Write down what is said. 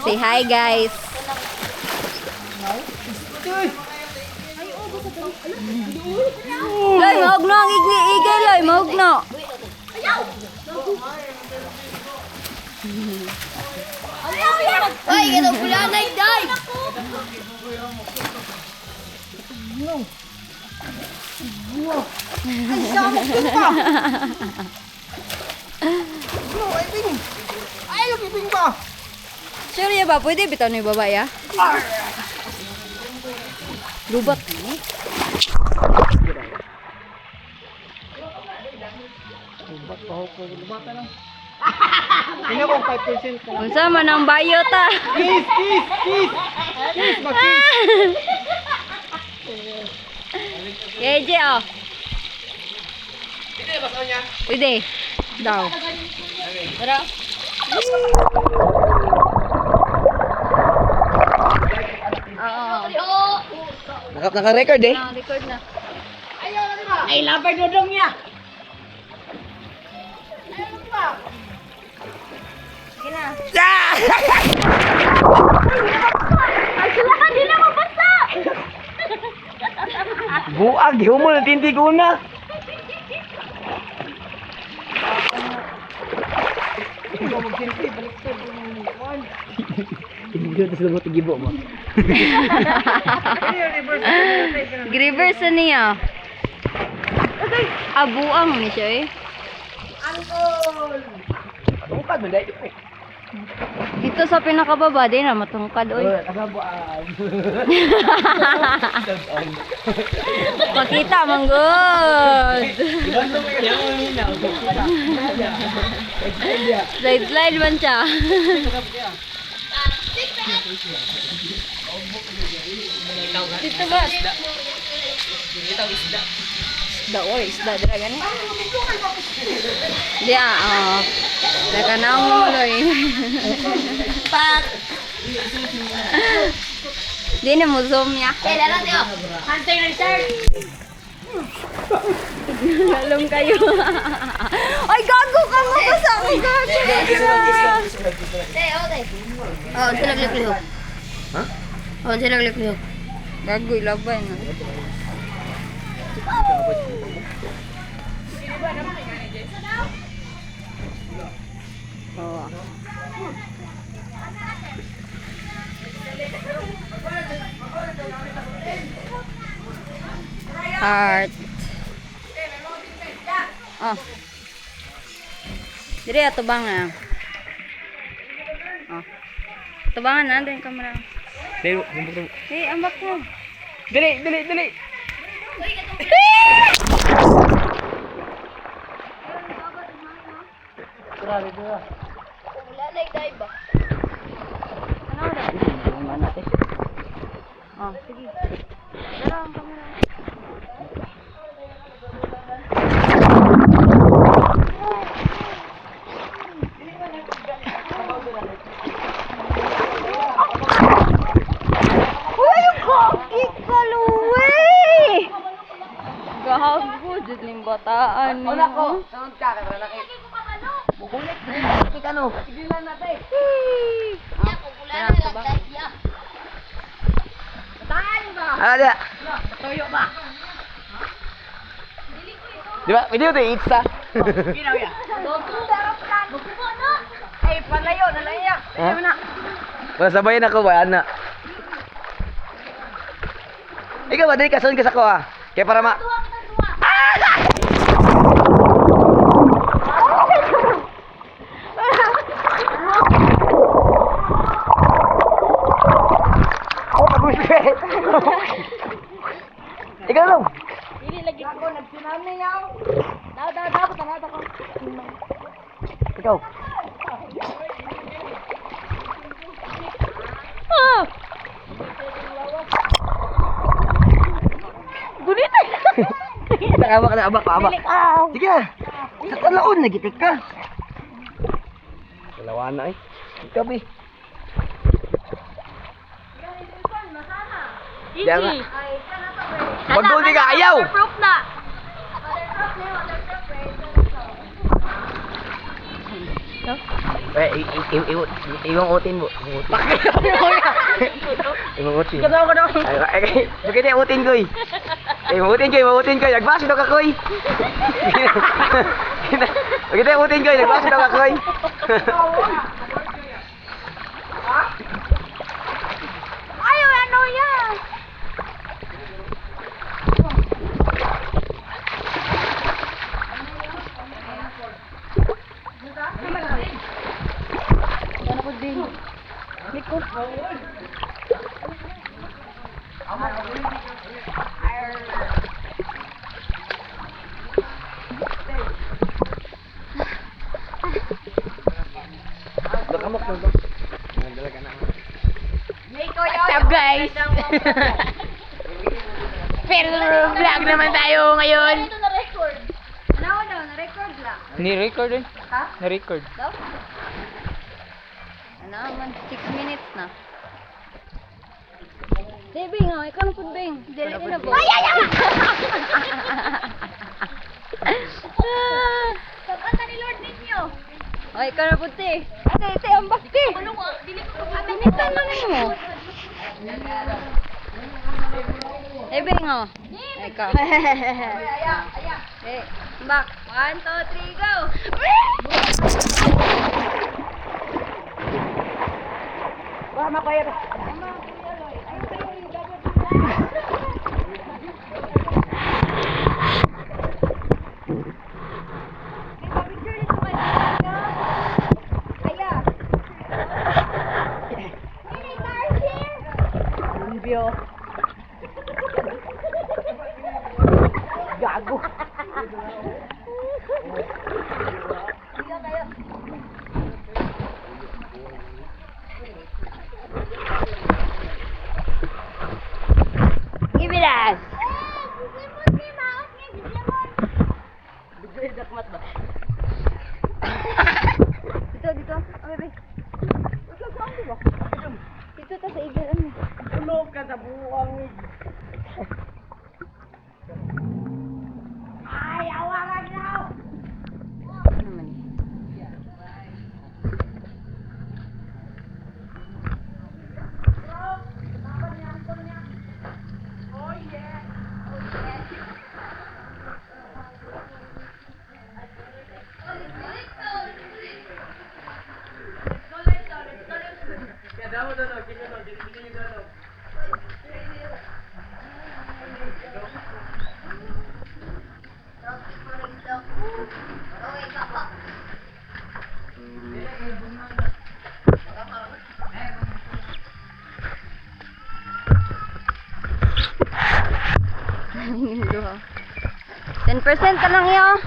Say hi, guys. Loy, maugno ang igay, Loy, maugno. Ay, ganun pula na day. Ay, lupiping ba? Sure ya ba? Pwede bitaw ni baba ya? Lubak ni. Ano kung 5% ka? Unsa man ang bayo ta? Kiss! Kiss, mag-kiss! Keje oh. Pwede ba sa kanya? Pwede. Daw. Tara. Oo. Naka-record eh. Record na. Ay, lapay dudong niya. Sige na. Ay, sila ka, di na mabasa. Buag, di mo na tindig una. Hindi ko sa mga tigibo mo. Reverse niya. Abuang ni siya eh. Tungkad mo dahil. Dito sa pinakababa din na matungkad oy. Pakita manggod. Slide man siya. Dito ba? Isda oy, isda dira gani. Dia, oh. Daga na uloy. Pak. Di na mo zoom niya. Kailan natin oh. Hunter na sir. Lalong kayo. Ay, gago ka mo ba sa akin? Gago. Oh, sila glip-glip. Ha? Oh, sila glip-glip. Gago, ilaban. Oh. Heart. Oh. Diri atubang na. Oh. Tubangan na din kamera. Hey, ambak mo. Dili. Grabe dira. Wala na day ba? Ano na? Oh, sige. Dara ang kamera. Gago, jud ning bataan Wala ko. mo. Sound ka kay laki. Bukulit. Kik ano? Sigilan natin. Ya, kung wala na day ya. Tahan ba? Ah, dia. Toyo ba? Di ba? Video to itsa. Ginaw ya. Doon darap ka. Bukubo no. Ay, palayo na lang ya. Ha? Wala sabayan ako ba, ana? Ikaw ba, di kasun ka sa ko ah. Kaya para ma... Tuwa ka tuwa. Oh, bagus. Ikaw lang. Dili lagi ako nagsinami niya. Daw tanada ko. Ikaw. Ah. Gunit. Nakabak na abak. Sige na. Sa talaon, nagitik ka. Dalawa na eh. Ikaw eh. Easy. Diyan Magduli ka, ayaw! Waterproof na. Waterproof na. Iwang utin mo. Iwang utin. Ay, bakit yung utin ko eh? Iwang utin ko. Nagbaso daw ka ko eh. Bakit yung utin ko eh? Nagbaso daw ka ko eh. Ayaw, ano yan? Ano po din? Liko. Nakamok na ba? What's up guys? Pero vlog naman tayo ngayon. Ito na-record. Na-record lang. Ni-record eh. Ha? Na-record. Daw? Ano man, 6 minutes na. Di, Bing, oh, ikaw na po, Bing. Dili na po. Ay, ay, ay! Kapanta ni Lord ninyo. Ay, ikaw na po, te. Ate, ang bakti. Pinitan mo na mo. Eh, Bing, oh. Ikaw. Eh, back. 1, 2, 3, go! Gago. Give it us. Dito, dito. Okay, Bing. Dito, ta sa igil. Ano? Tulog ka sa buwang. Ay, awaran na. Ano naman eh? Dua. 10% ka lang yun.